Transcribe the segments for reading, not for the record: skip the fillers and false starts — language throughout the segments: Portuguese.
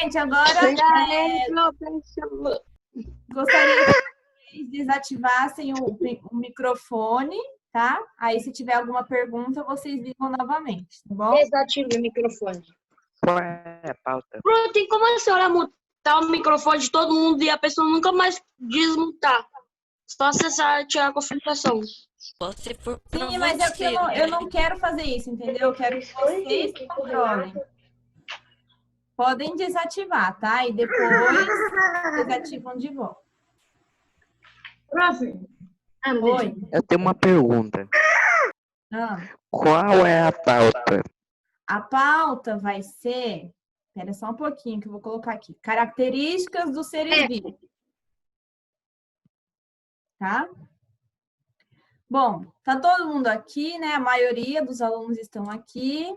Gente, agora gostaria que vocês desativassem o microfone, tá? Aí, se tiver alguma pergunta, vocês ligam novamente, tá bom? Desative o microfone. Qual é a pauta? Bruno, tem como a senhora mutar o microfone de todo mundo e a pessoa nunca mais desmutar? Só acessar e tirar a configuração. Você for pra Sim, mas é porque eu não quero fazer isso, entendeu? Eu quero que vocês controlem. Podem desativar, tá? E depois desativam de volta. Prof. Oi. Eu tenho uma pergunta. Ah, Qual é a pauta? a pauta vai ser... Espera só um pouquinho que eu vou colocar aqui. Características dos seres vivos. Tá? Bom, tá todo mundo aqui, né? A maioria dos alunos estão aqui.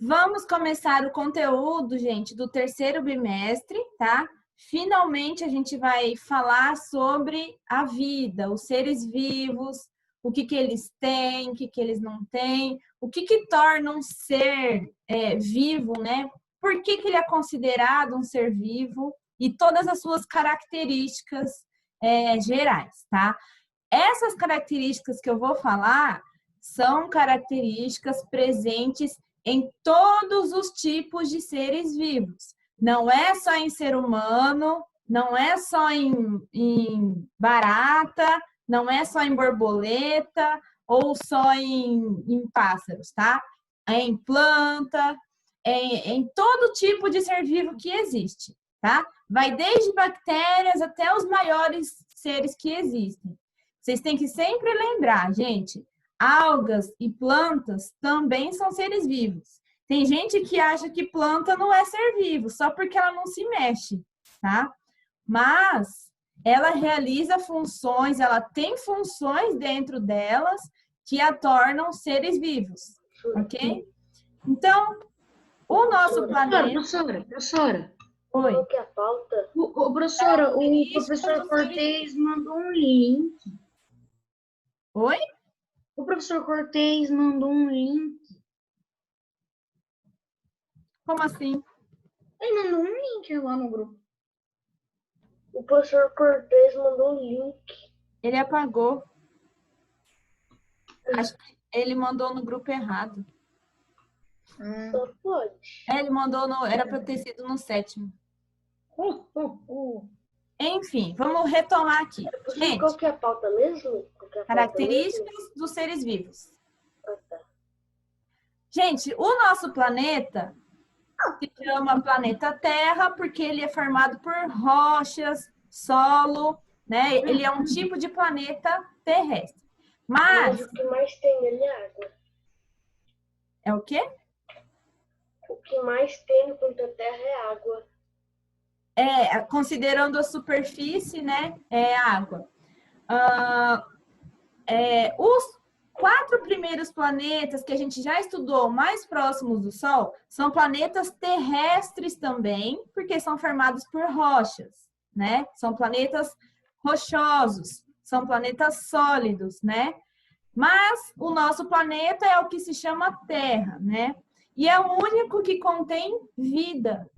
Vamos começar o conteúdo, gente, do terceiro bimestre, tá? Finalmente a gente vai falar sobre a vida, os seres vivos, o que eles têm, o que eles não têm, o que torna um ser vivo, né? Por que ele é considerado um ser vivo e todas as suas características gerais, tá? Essas características que eu vou falar são características presentes em todos os tipos de seres vivos. Não é só em ser humano, não é só em barata, não é só em borboleta ou só em pássaros, tá? É em planta, em todo tipo de ser vivo que existe, tá? Vai desde bactérias até os maiores seres que existem. Vocês têm que sempre lembrar, gente, algas e plantas também são seres vivos. Tem gente que acha que planta não é ser vivo, só porque ela não se mexe, tá? Mas ela realiza funções, ela tem funções dentro delas que a tornam seres vivos, ok? Então, o nosso planeta... Professora. Oi. Qual que é a pauta? Professora, o professor Cortez mandou um link. Oi? O professor Cortez mandou um link. Como assim? Ele mandou um link lá no grupo. O professor Cortez mandou um link. Ele apagou. Acho que ele mandou no grupo errado. Só pode. Ele mandou no... Era para ter sido no 7º. Enfim, vamos retomar aqui. Gente, Qual que é a pauta mesmo? características dos seres vivos. Ah, tá. Gente, o nosso planeta se chama planeta Terra porque ele é formado por rochas, solo, né? Ele é um tipo de planeta terrestre. Mas o que mais tem nele é água. é o quê? O que mais tem no planeta Terra é água. Considerando a superfície, né? É água. Os 4 primeiros planetas que a gente já estudou mais próximos do Sol são planetas terrestres também, porque são formados por rochas, né? São planetas rochosos, são planetas sólidos, né? Mas o nosso planeta é o que se chama Terra, né? E é o único que contém vida,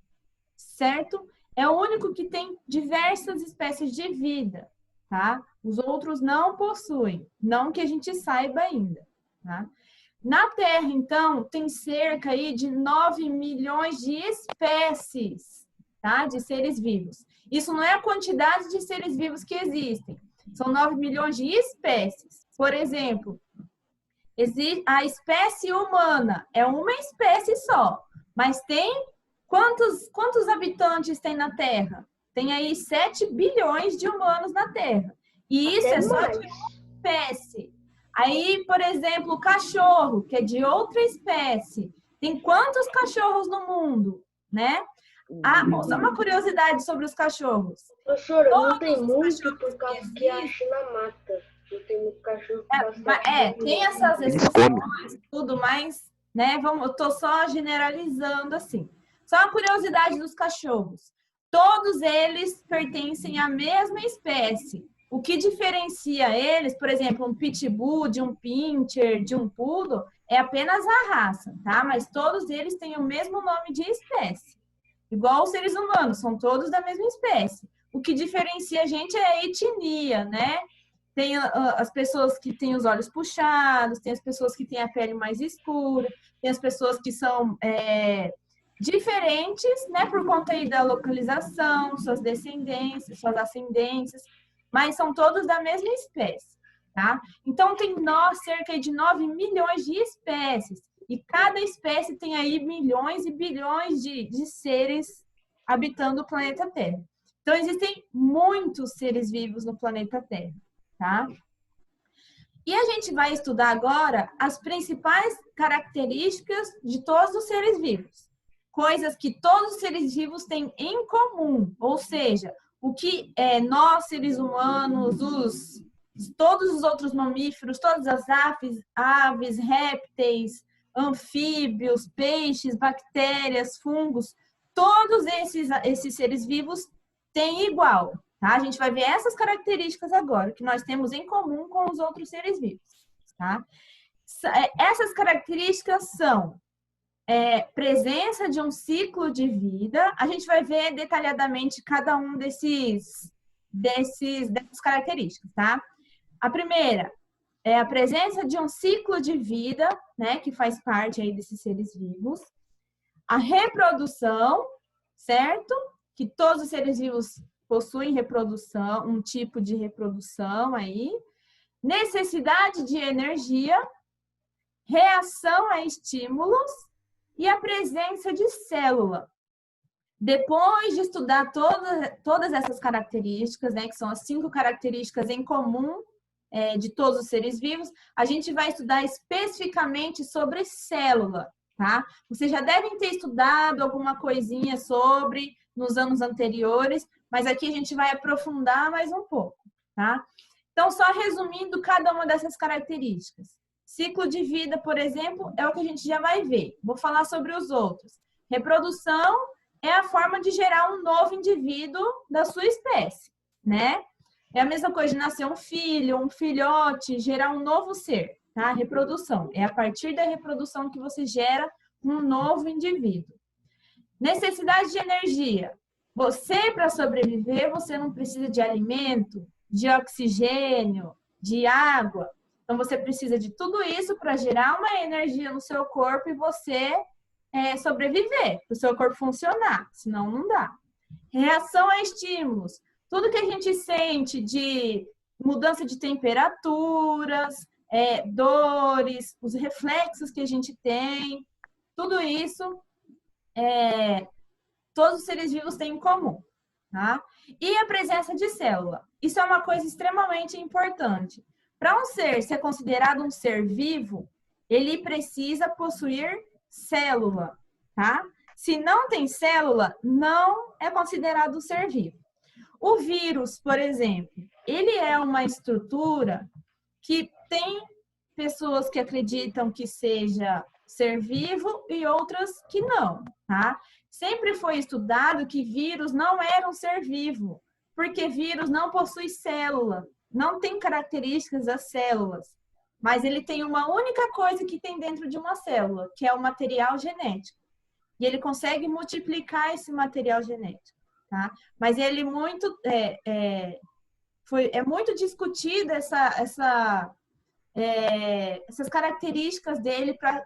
certo? É o único que tem diversas espécies de vida, tá? Os outros não possuem, não que a gente saiba ainda, tá? Na Terra, então, tem cerca aí de 9 milhões de espécies, tá? De seres vivos. Isso não é a quantidade de seres vivos que existem, são 9 milhões de espécies. Por exemplo, a espécie humana é uma espécie só, mas tem quantos habitantes tem na Terra? Tem aí 7 bilhões de humanos na Terra. E isso é só de uma espécie. Aí, por exemplo, o cachorro, que é de outra espécie. Tem quantos cachorros no mundo, né? Só uma curiosidade sobre os cachorros. Professora, não tem muito por causa que a China mata. Não tem muito cachorro. Tem essas exceções, tudo, mas, né? Eu tô só generalizando assim. Só uma curiosidade dos cachorros. Todos eles pertencem à mesma espécie. O que diferencia eles, por exemplo, um pitbull de um pincher, de um poodle, é apenas a raça, tá? Mas todos eles têm o mesmo nome de espécie, igual os seres humanos, são todos da mesma espécie. O que diferencia a gente é a etnia, né? Tem as pessoas que têm os olhos puxados, tem as pessoas que têm a pele mais escura, tem as pessoas que são diferentes, né, por conta aí da localização, suas descendências, suas ascendências, mas são todos da mesma espécie, tá? Então, tem cerca de 9 milhões de espécies, e cada espécie tem aí milhões e bilhões de seres habitando o planeta Terra. Então, existem muitos seres vivos no planeta Terra, tá? E a gente vai estudar agora as principais características de todos os seres vivos. Coisas que todos os seres vivos têm em comum, ou seja, o que nós, seres humanos, todos os outros mamíferos, todas as aves, répteis, anfíbios, peixes, bactérias, fungos, todos esses seres vivos têm igual, tá? A gente vai ver essas características agora, que nós temos em comum com os outros seres vivos, tá? Essas características são presença de um ciclo de vida. A gente vai ver detalhadamente cada um dessas características, tá? A primeira é a presença de um ciclo de vida, né, que faz parte aí desses seres vivos. A reprodução, certo? Que todos os seres vivos possuem reprodução, um tipo de reprodução aí. Necessidade de energia, reação a estímulos e a presença de célula. Depois de estudar todas essas características, né, que são as 5 características em comum de todos os seres vivos, a gente vai estudar especificamente sobre célula, tá? Vocês já devem ter estudado alguma coisinha sobre nos anos anteriores, mas aqui a gente vai aprofundar mais um pouco, tá? Então, só resumindo cada uma dessas características. Ciclo de vida, por exemplo, é o que a gente já vai ver. Vou falar sobre os outros. Reprodução é a forma de gerar um novo indivíduo da sua espécie, né? É a mesma coisa de nascer um filho, um filhote, gerar um novo ser, tá? Reprodução. É a partir da reprodução que você gera um novo indivíduo. Necessidade de energia. Você, para sobreviver, você não precisa de alimento, de oxigênio, de água. Então, você precisa de tudo isso para gerar uma energia no seu corpo e você sobreviver, para o seu corpo funcionar, senão não dá. Reação a estímulos. Tudo que a gente sente de mudança de temperaturas, dores, os reflexos que a gente tem, tudo isso, todos os seres vivos têm em comum, tá? E a presença de célula. Isso é uma coisa extremamente importante. Para um ser ser considerado um ser vivo, ele precisa possuir célula, tá? Se não tem célula, não é considerado um ser vivo. O vírus, por exemplo, ele é uma estrutura que tem pessoas que acreditam que seja ser vivo e outras que não, tá? Sempre foi estudado que vírus não era um ser vivo, porque vírus não possui célula, não tem características das células, mas ele tem uma única coisa que tem dentro de uma célula, que é o material genético. E ele consegue multiplicar esse material genético, tá? Mas ele é muito discutida essas características dele para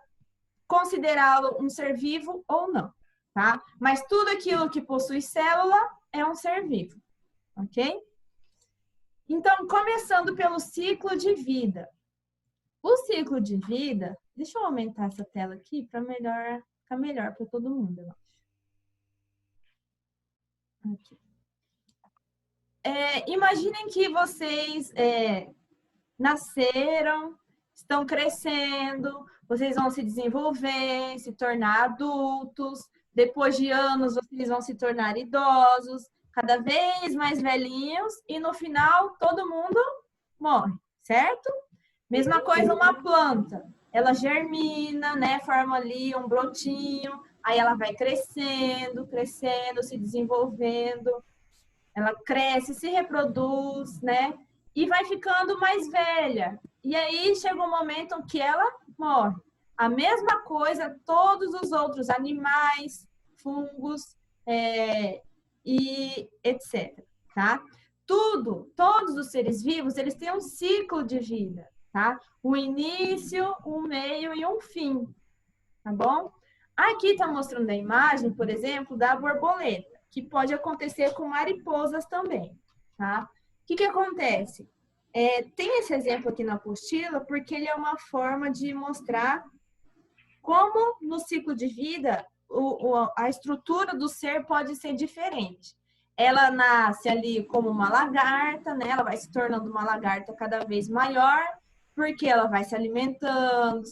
considerá-lo um ser vivo ou não, tá? Mas tudo aquilo que possui célula é um ser vivo, ok? Então, começando pelo ciclo de vida. O ciclo de vida, deixa eu aumentar essa tela aqui para ficar melhor para todo mundo, eu acho. Aqui. Imaginem que vocês nasceram, estão crescendo, vocês vão se desenvolver, se tornar adultos, depois de anos vocês vão se tornar idosos, cada vez mais velhinhos, e no final todo mundo morre, certo? Mesma coisa uma planta, ela germina, né, forma ali um brotinho, aí ela vai crescendo, se desenvolvendo, ela cresce, se reproduz, né, e vai ficando mais velha. E aí chega um momento que ela morre. A mesma coisa todos os outros animais, fungos, e etc, tá? Todos os seres vivos, eles têm um ciclo de vida, tá? Um início, um meio e um fim, tá bom? Aqui está mostrando a imagem, por exemplo, da borboleta, que pode acontecer com mariposas também, tá? O que acontece? Tem esse exemplo aqui na apostila porque ele é uma forma de mostrar como no ciclo de vida a estrutura do ser pode ser diferente. Ela nasce ali como uma lagarta, né? Ela vai se tornando uma lagarta cada vez maior, porque ela vai se alimentando,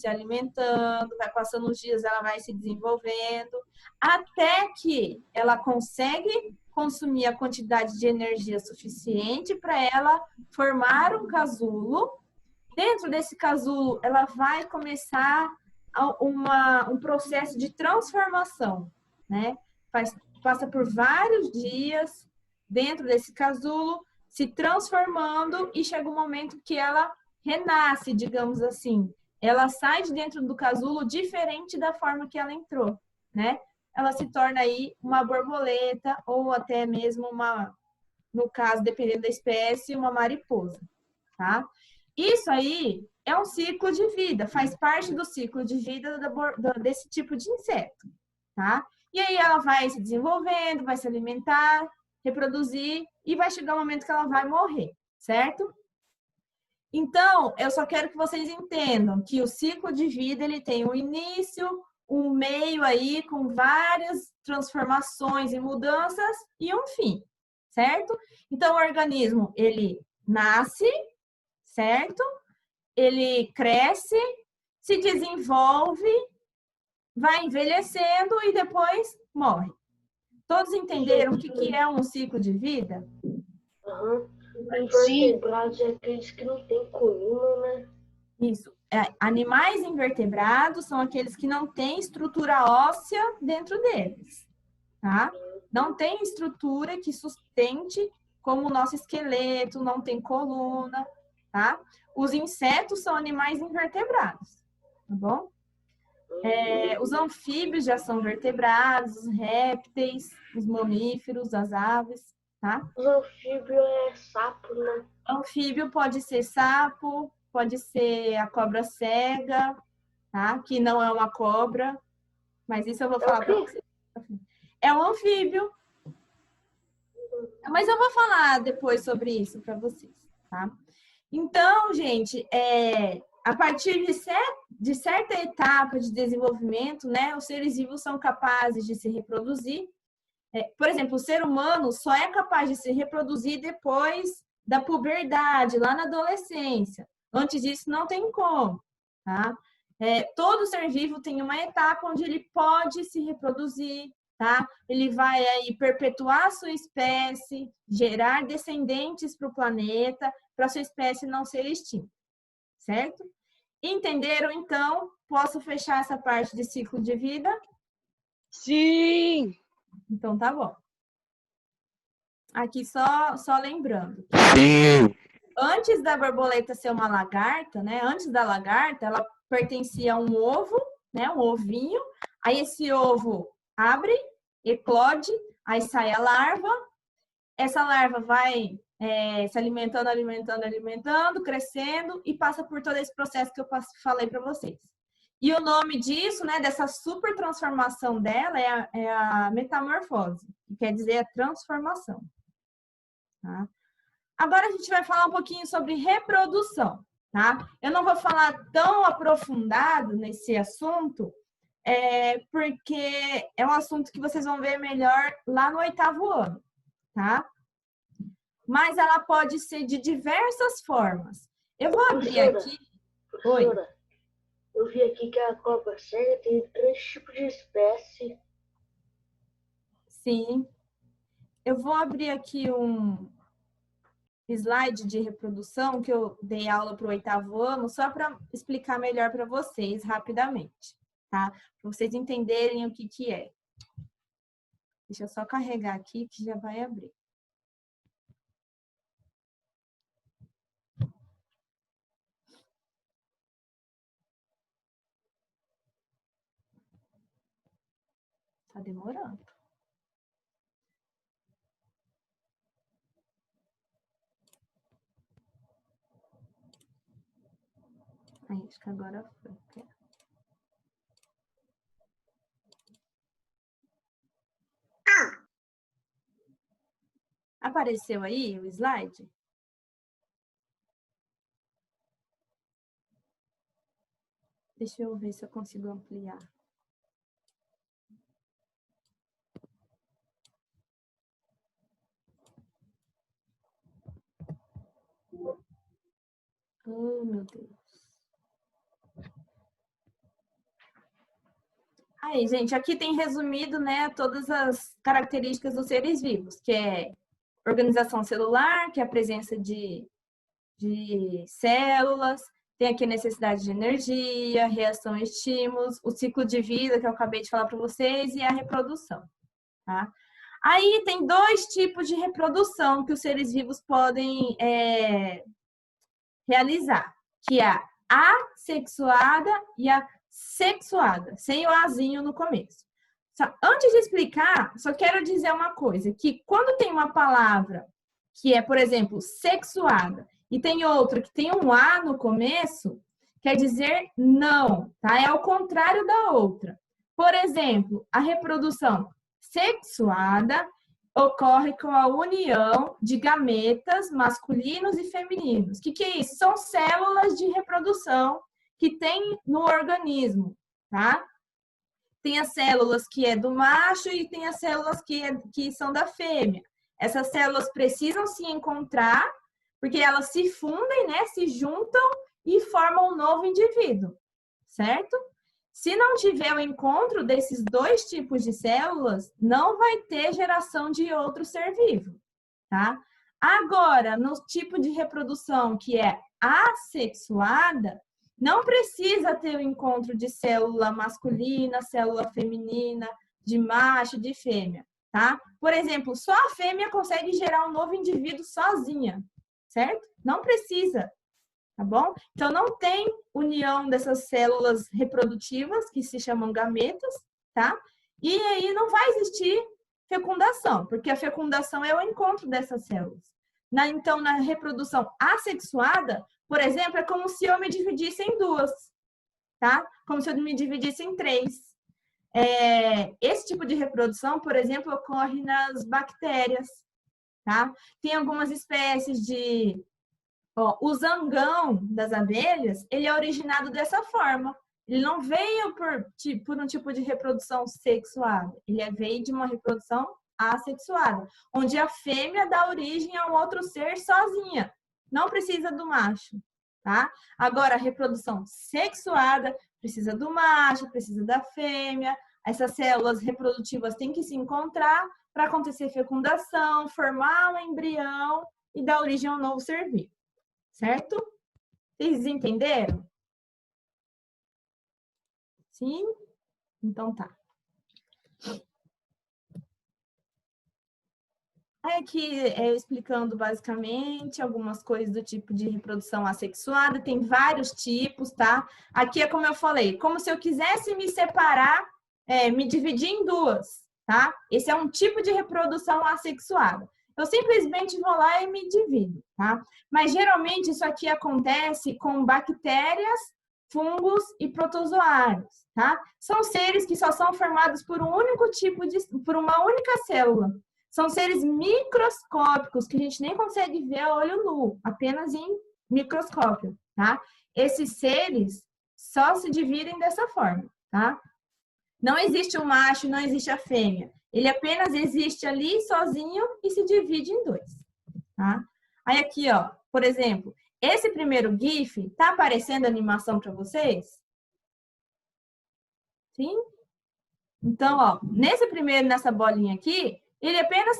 vai passando os dias, ela vai se desenvolvendo, até que ela consegue consumir a quantidade de energia suficiente para ela formar um casulo. Dentro desse casulo, ela vai começar um processo de transformação, né? Passa por vários dias dentro desse casulo, se transformando e chega um momento que ela renasce, digamos assim. Ela sai de dentro do casulo diferente da forma que ela entrou, né? Ela se torna aí uma borboleta ou até mesmo no caso, dependendo da espécie, uma mariposa, tá? Isso aí é um ciclo de vida, faz parte do ciclo de vida desse tipo de inseto, tá? E aí ela vai se desenvolvendo, vai se alimentar, reproduzir e vai chegar um momento que ela vai morrer, certo? Então, eu só quero que vocês entendam que o ciclo de vida ele tem um início, um meio aí com várias transformações e mudanças e um fim, certo? Então, o organismo ele nasce, certo? Ele cresce, se desenvolve, vai envelhecendo e depois morre. Todos entenderam o que é um ciclo de vida? Aham. Invertebrados é aqueles que não têm coluna, né? Isso. Animais invertebrados são aqueles que não têm estrutura óssea dentro deles, tá? Não tem estrutura que sustente como o nosso esqueleto, não tem coluna, tá? Os insetos são animais invertebrados, tá bom? Os anfíbios já são vertebrados, os répteis, os mamíferos, as aves, tá? Os anfíbios é sapo, né? Anfíbio pode ser sapo, pode ser a cobra cega, tá? Que não é uma cobra, mas isso eu vou falar para vocês. É um anfíbio. Mas eu vou falar depois sobre isso para vocês, tá? Então, gente, a partir de certa etapa de desenvolvimento, né, os seres vivos são capazes de se reproduzir. Por exemplo, o ser humano só é capaz de se reproduzir depois da puberdade, lá na adolescência. Antes disso, não tem como, tá? Todo ser vivo tem uma etapa onde ele pode se reproduzir, tá? Ele vai aí perpetuar a sua espécie, gerar descendentes para o planeta, para a sua espécie não ser extinta, certo? Entenderam, então? Posso fechar essa parte de ciclo de vida? Sim! Então, tá bom. Aqui só lembrando. Sim. Antes da borboleta ser uma lagarta, né? Antes da lagarta, ela pertencia a um ovo, né? Um ovinho. Aí esse ovo abre, eclode, aí sai a larva. Essa larva vai se alimentando, crescendo e passa por todo esse processo que eu falei para vocês. E o nome disso, né? Dessa super transformação dela é a metamorfose, que quer dizer a transformação. Tá? Agora a gente vai falar um pouquinho sobre reprodução, tá? Eu não vou falar tão aprofundado nesse assunto, porque é um assunto que vocês vão ver melhor lá no 8º ano, tá? Mas ela pode ser de diversas formas. Eu vou abrir aqui. Professora, eu vi aqui que a cobra cega tem 3 tipos de espécie. Sim. Eu vou abrir aqui um slide de reprodução que eu dei aula para o 8º ano, só para explicar melhor para vocês rapidamente, tá? Para vocês entenderem o que é. Deixa eu só carregar aqui que já vai abrir. Tá demorando. acho que agora foi. Apareceu aí o slide? Deixa eu ver se eu consigo ampliar. Oh, meu Deus. Aí, gente, aqui tem resumido, né, todas as características dos seres vivos, que é organização celular, que é a presença de células, tem aqui a necessidade de energia, reação a estímulos, o ciclo de vida, que eu acabei de falar para vocês, e a reprodução, tá? Aí tem dois tipos de reprodução que os seres vivos podem realizar, que é a assexuada e a sexuada, sem o azinho no começo. Antes de explicar, só quero dizer uma coisa, que quando tem uma palavra que é, por exemplo, sexuada, e tem outra que tem um A no começo, quer dizer não, tá? É ao contrário da outra. Por exemplo, a reprodução sexuada ocorre com a união de gametas masculinos e femininos. O que é isso? São células de reprodução que tem no organismo, tá? Tem as células que é do macho e tem as células que são da fêmea. Essas células precisam se encontrar, porque elas se fundem, né? Se juntam e formam um novo indivíduo, certo? Se não tiver o encontro desses dois tipos de células, não vai ter geração de outro ser vivo, tá? Agora, no tipo de reprodução que é assexuada, não precisa ter o encontro de célula masculina, célula feminina, de macho, de fêmea, tá? Por exemplo, só a fêmea consegue gerar um novo indivíduo sozinha, certo? Não precisa, tá bom? Então, não tem união dessas células reprodutivas, que se chamam gametas, tá? E aí não vai existir fecundação, porque a fecundação é o encontro dessas células. Então, na reprodução assexuada, por exemplo, é como se eu me dividisse em duas, tá? Como se eu me dividisse em três. Esse tipo de reprodução, por exemplo, ocorre nas bactérias, tá? Tem algumas espécies de... o zangão das abelhas, ele é originado dessa forma. Ele não veio por um tipo de reprodução sexuada. Ele veio de uma reprodução assexuada, onde a fêmea dá origem a um outro ser sozinha. Não precisa do macho, tá? Agora, a reprodução sexuada precisa do macho, precisa da fêmea. Essas células reprodutivas têm que se encontrar para acontecer fecundação, formar um embrião e dar origem a um novo ser vivo. Certo? Vocês entenderam? Sim? Então tá. Aqui explicando basicamente algumas coisas do tipo de reprodução assexuada, tem vários tipos, tá? Aqui é como eu falei, como se eu quisesse me separar, me dividir em duas, tá? Esse é um tipo de reprodução assexuada. Eu simplesmente vou lá e me divido, tá? Mas geralmente isso aqui acontece com bactérias, fungos e protozoários, tá? São seres que só são formados por um único por uma única célula. São seres microscópicos que a gente nem consegue ver a olho nu, apenas em microscópio, tá? Esses seres só se dividem dessa forma, tá? Não existe o macho, não existe a fêmea. Ele apenas existe ali sozinho e se divide em dois, tá? Aí aqui, ó, por exemplo, esse primeiro GIF, tá aparecendo a animação para vocês? Sim? Então, ó, nessa bolinha aqui, ele apenas,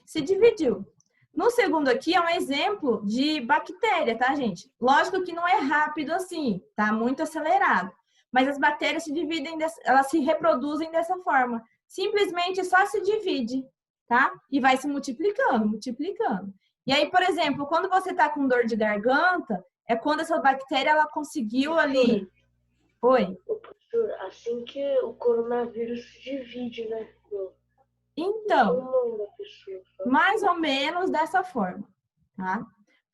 se dividiu. No segundo aqui é um exemplo de bactéria, tá, gente? Lógico que não é rápido assim, tá muito acelerado. Mas as bactérias se dividem, elas se reproduzem dessa forma. Simplesmente só se divide, tá? E vai se multiplicando, multiplicando. E aí, por exemplo, quando você tá com dor de garganta, é quando essa bactéria, ela conseguiu ali... Oi? Professor, assim que o coronavírus se divide, né? Então, mais ou menos dessa forma, tá?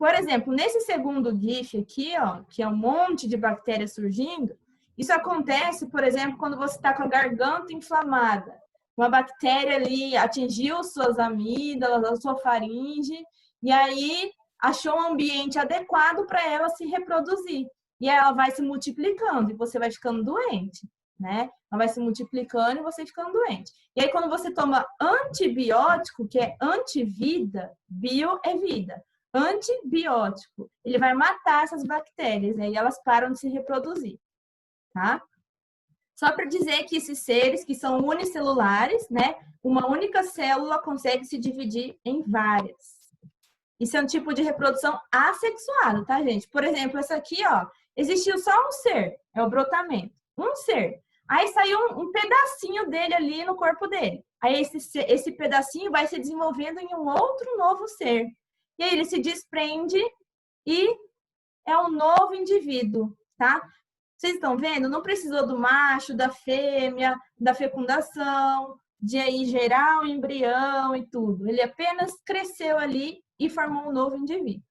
por exemplo, nesse segundo GIF aqui, ó, que é um monte de bactérias surgindo, isso acontece, por exemplo, quando você está com a garganta inflamada. Uma bactéria ali atingiu suas amígdalas, a sua faringe, e aí achou um ambiente adequado para ela se reproduzir. E aí ela vai se multiplicando e você vai ficando doente, né? Ela vai se multiplicando e você ficando doente. E aí quando você toma antibiótico, que é antivida, bio é vida. Antibiótico, ele vai matar essas bactérias, aí elas param de se reproduzir, tá? Só para dizer que esses seres que são unicelulares, né? Uma única célula consegue se dividir em várias. Isso é um tipo de reprodução assexuada, tá, gente? Por exemplo, essa aqui, ó, existiu só um ser, é o brotamento. Um ser. Aí saiu um pedacinho dele ali no corpo dele. Aí esse pedacinho vai se desenvolvendo em um outro novo ser. E aí ele se desprende e é um novo indivíduo, tá? Vocês estão vendo? Não precisou do macho, da fêmea, da fecundação, de aí gerar um embrião e tudo. Ele apenas cresceu ali e formou um novo indivíduo.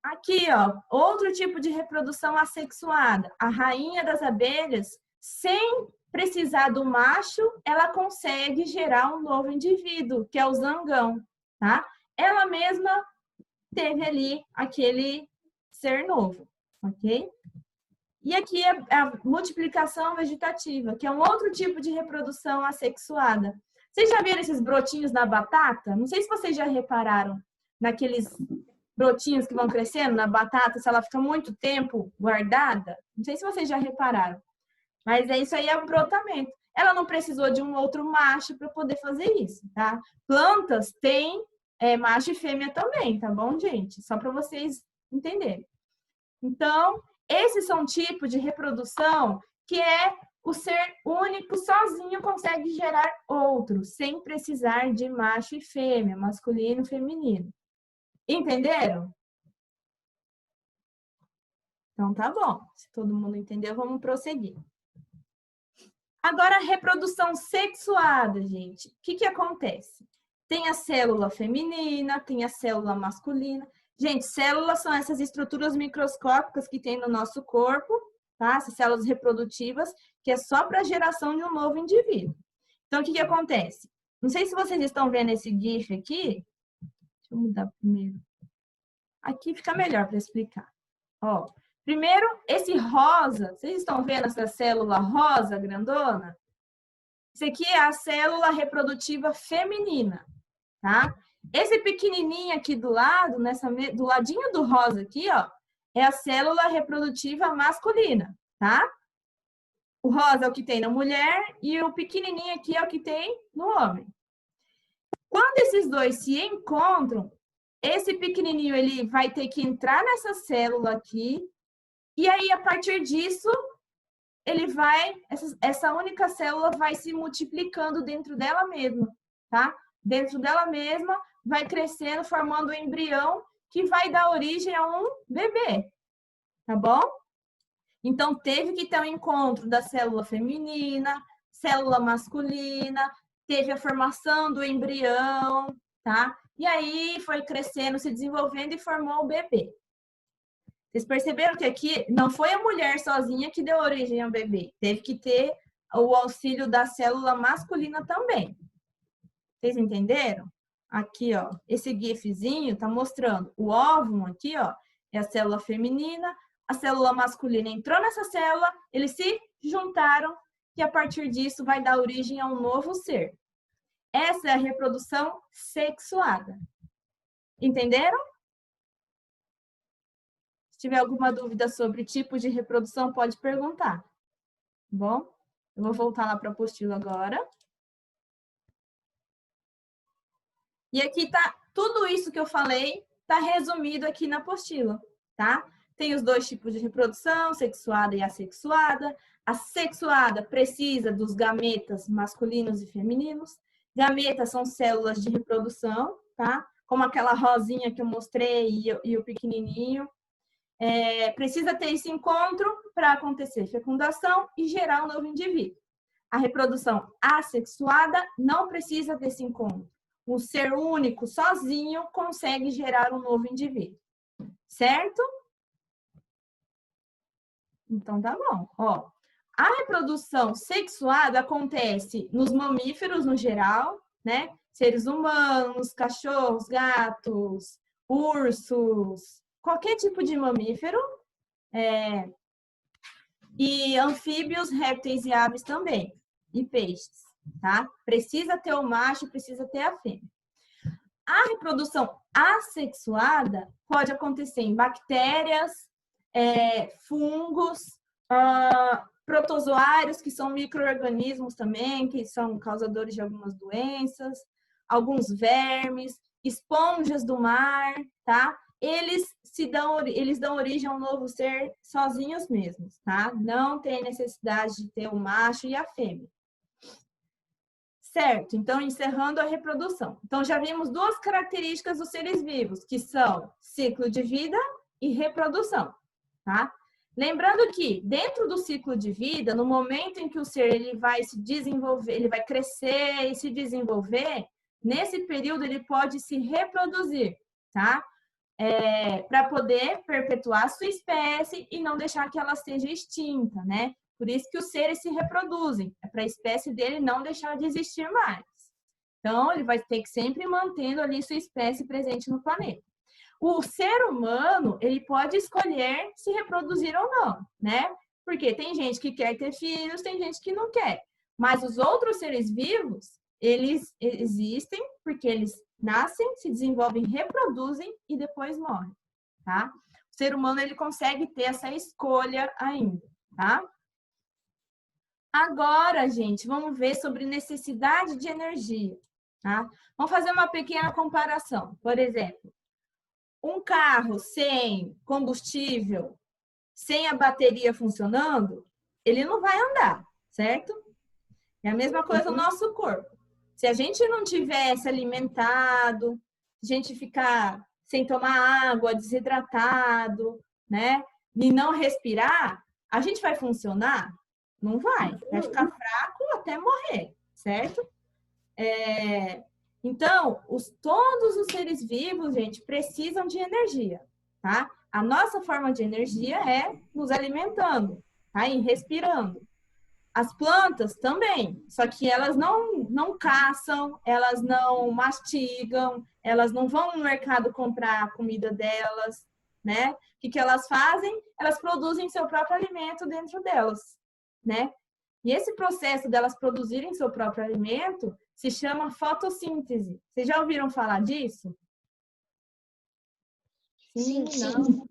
Aqui, ó, outro tipo de reprodução assexuada. A rainha das abelhas, sem precisar do macho, ela consegue gerar um novo indivíduo, que é o zangão, tá? Ela mesma teve ali aquele ser novo, ok? E aqui é a multiplicação vegetativa, que é um outro tipo de reprodução assexuada. Vocês já viram esses brotinhos na batata? Não sei se vocês já repararam naqueles brotinhos que vão crescendo na batata, se ela fica muito tempo guardada. Não sei se vocês já repararam. Mas isso aí é um brotamento. Ela não precisou de um outro macho para poder fazer isso, tá? Plantas têm macho e fêmea também, tá bom, gente? Só para vocês entenderem. Então, esses são tipos de reprodução que é o ser único sozinho consegue gerar outro, sem precisar de macho e fêmea, masculino e feminino. Entenderam? Então tá bom. Se todo mundo entendeu, vamos prosseguir. Agora, a reprodução sexuada, gente. O que acontece? Tem a célula feminina, tem a célula masculina. Gente, células são essas estruturas microscópicas que tem no nosso corpo, tá? Essas células reprodutivas, que é só para a geração de um novo indivíduo. Então, o que acontece? Não sei se vocês estão vendo esse GIF aqui. Deixa eu mudar primeiro. Aqui fica melhor para explicar. Ó, primeiro, esse rosa, vocês estão vendo essa célula rosa grandona? Isso aqui é a célula reprodutiva feminina, tá? Esse pequenininho aqui do lado, do ladinho do rosa aqui, ó, é a célula reprodutiva masculina, tá? O rosa é o que tem na mulher e o pequenininho aqui é o que tem no homem. Quando esses dois se encontram, esse pequenininho ele vai ter que entrar nessa célula aqui e aí, a partir disso, essa única célula vai se multiplicando dentro dela mesma, tá? Dentro dela mesma, vai crescendo, formando um embrião que vai dar origem a um bebê, tá bom? Então, teve que ter um encontro da célula feminina, célula masculina, teve a formação do embrião, tá? E aí, foi crescendo, se desenvolvendo e formou o bebê. Vocês perceberam que aqui não foi a mulher sozinha que deu origem ao bebê. Teve que ter o auxílio da célula masculina também. Vocês entenderam? Aqui, ó, esse gifzinho tá mostrando o óvulo aqui, ó, é a célula feminina, a célula masculina entrou nessa célula, eles se juntaram e a partir disso vai dar origem a um novo ser. Essa é a reprodução sexuada. Entenderam? Se tiver alguma dúvida sobre tipos de reprodução, pode perguntar. Bom, eu vou voltar lá para a apostila agora. E aqui tá tudo isso que eu falei, tá resumido aqui na apostila, tá? Tem os dois tipos de reprodução, sexuada e assexuada. A sexuada precisa dos gametas masculinos e femininos. Gametas são células de reprodução, tá? Como aquela rosinha que eu mostrei e o pequenininho. Precisa ter esse encontro para acontecer fecundação e gerar um novo indivíduo. A reprodução assexuada não precisa desse encontro. um ser único, sozinho, consegue gerar um novo indivíduo. Certo? Então, tá bom. Ó, a reprodução sexuada acontece nos mamíferos no geral, né? Seres humanos, cachorros, gatos, ursos, qualquer tipo de mamífero. E anfíbios, répteis e aves também. E peixes, tá? Precisa ter o macho, precisa ter a fêmea. A reprodução assexuada pode acontecer em bactérias, fungos, protozoários, que são micro-organismos também, que são causadores de algumas doenças, alguns vermes, esponjas do mar, tá? Eles dão origem a um novo ser sozinhos mesmos, tá? Não tem necessidade de ter o macho e a fêmea. Certo, então encerrando a reprodução. Então já vimos duas características dos seres vivos, que são ciclo de vida e reprodução, tá? Lembrando que dentro do ciclo de vida, no momento em que o ser ele vai se desenvolver, ele vai crescer e se desenvolver, nesse período ele pode se reproduzir, tá? Para poder perpetuar a sua espécie e não deixar que ela seja extinta, né? Por isso que os seres se reproduzem, é para a espécie dele não deixar de existir mais. Então, ele vai ter que sempre mantendo ali sua espécie presente no planeta. O ser humano, ele pode escolher se reproduzir ou não, né? Porque tem gente que quer ter filhos, tem gente que não quer. Mas os outros seres vivos, eles existem porque eles nascem, se desenvolvem, reproduzem e depois morrem, tá? O ser humano, ele consegue ter essa escolha ainda, tá? Agora, gente, vamos ver sobre necessidade de energia, tá? Vamos fazer uma pequena comparação. Por exemplo, um carro sem combustível, sem a bateria funcionando, ele não vai andar, certo? É a mesma coisa no nosso corpo. Se a gente não tivesse alimentado, se a gente ficar sem tomar água, desidratado, né? E não respirar, a gente vai funcionar? Não vai. Vai ficar fraco até morrer, certo? Então, todos os seres vivos, gente, precisam de energia, tá? A nossa forma de energia é nos alimentando, tá? E respirando. As plantas também, só que elas não caçam, elas não mastigam, elas não vão no mercado comprar a comida delas, né? O que elas fazem? Elas produzem seu próprio alimento dentro delas, né? E esse processo delas produzirem seu próprio alimento se chama fotossíntese. Vocês já ouviram falar disso? Sim. Não?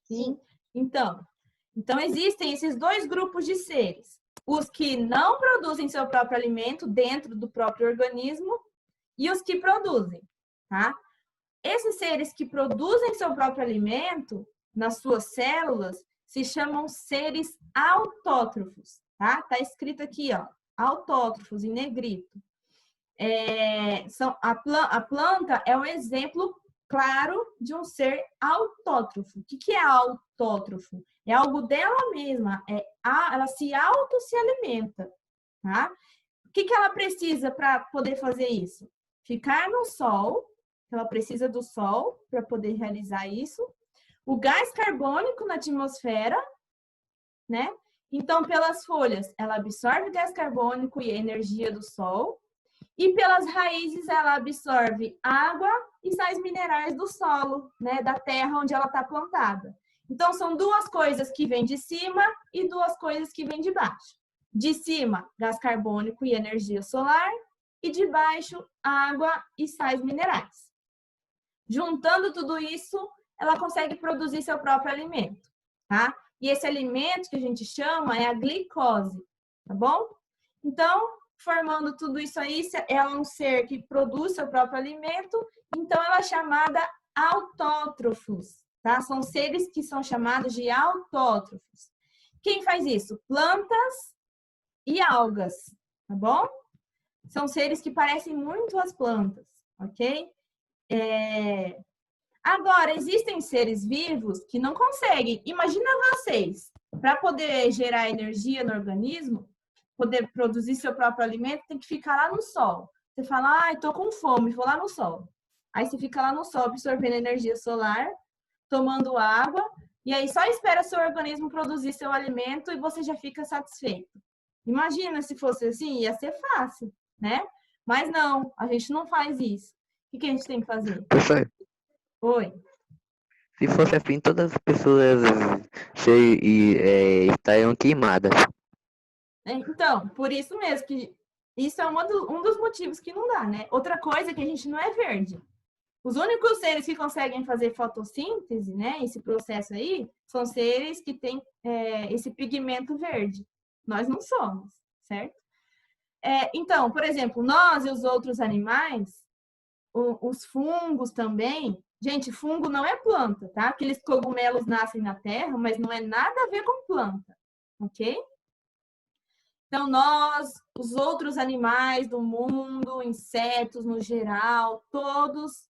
Sim. Então existem esses dois grupos de seres. Os que não produzem seu próprio alimento dentro do próprio organismo e os que produzem, tá? Esses seres que produzem seu próprio alimento nas suas células se chamam seres autótrofos, tá? Tá escrito aqui, ó, autótrofos em negrito. A planta é um exemplo claro de um ser autótrofo. O que é autótrofo? É algo dela mesma, ela se alimenta, tá? O que ela precisa para poder fazer isso? Ficar no sol, ela precisa do sol para poder realizar isso. O gás carbônico na atmosfera, né? Então, pelas folhas, ela absorve gás carbônico e a energia do sol. E pelas raízes, ela absorve água e sais minerais do solo, né? Da terra onde ela está plantada. Então, são duas coisas que vêm de cima e duas coisas que vêm de baixo. De cima, gás carbônico e energia solar. E de baixo, água e sais minerais. Juntando tudo isso, ela consegue produzir seu próprio alimento, tá? E esse alimento que a gente chama é a glicose, tá bom? Então, formando tudo isso aí, ela é um ser que produz seu próprio alimento, então ela é chamada autótrofos, tá? São seres que são chamados de autótrofos. Quem faz isso? Plantas e algas, tá bom? São seres que parecem muito as plantas, ok? Agora, existem seres vivos que não conseguem. Imagina vocês, para poder gerar energia no organismo, poder produzir seu próprio alimento, tem que ficar lá no sol. Você fala, ai, tô com fome, vou lá no sol. Aí você fica lá no sol absorvendo energia solar, tomando água, e aí só espera seu organismo produzir seu alimento e você já fica satisfeito. Imagina se fosse assim, ia ser fácil, né? Mas não, a gente não faz isso. O que a gente tem que fazer? Professor, Oi. se fosse assim, todas as pessoas estariam queimadas. Então, por isso mesmo que isso é um dos motivos que não dá, né? Outra coisa é que a gente não é verde. Os únicos seres que conseguem fazer fotossíntese, né? Esse processo aí, são seres que têm esse pigmento verde. Nós não somos, certo? Então, por exemplo, nós e os outros animais, os fungos também. Gente, fungo não é planta, tá? Aqueles cogumelos nascem na terra, mas não é nada a ver com planta, ok? Então, nós, os outros animais do mundo, insetos no geral, todos,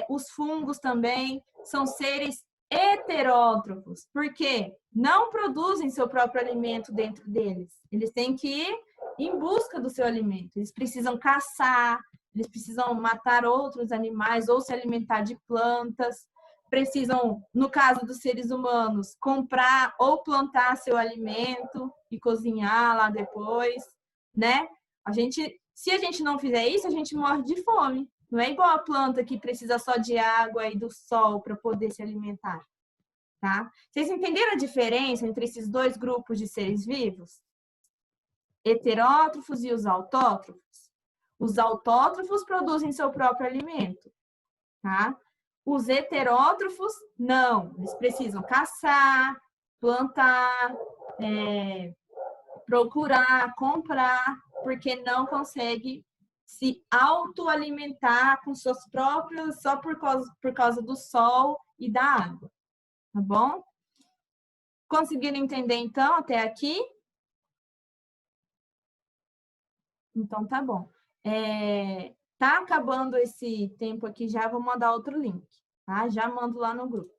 os fungos também, são seres heterótrofos, porque não produzem seu próprio alimento dentro deles. Eles têm que ir em busca do seu alimento. Eles precisam caçar, eles precisam matar outros animais ou se alimentar de plantas. Precisam, no caso dos seres humanos, comprar ou plantar seu alimento e cozinhar lá depois, né? Se a gente não fizer isso, a gente morre de fome. Não é igual a planta que precisa só de água e do sol para poder se alimentar, tá? Vocês entenderam a diferença entre esses dois grupos de seres vivos? Heterótrofos e os autótrofos? Os autótrofos produzem seu próprio alimento, tá? Os heterótrofos, não. Eles precisam caçar, plantar, procurar, comprar, porque não consegue se autoalimentar com seus próprios, só por causa do sol e da água. Tá bom? Conseguiram entender, então, até aqui? Então, tá bom. Tá acabando esse tempo aqui já, vou mandar outro link, tá? Já mando lá no grupo.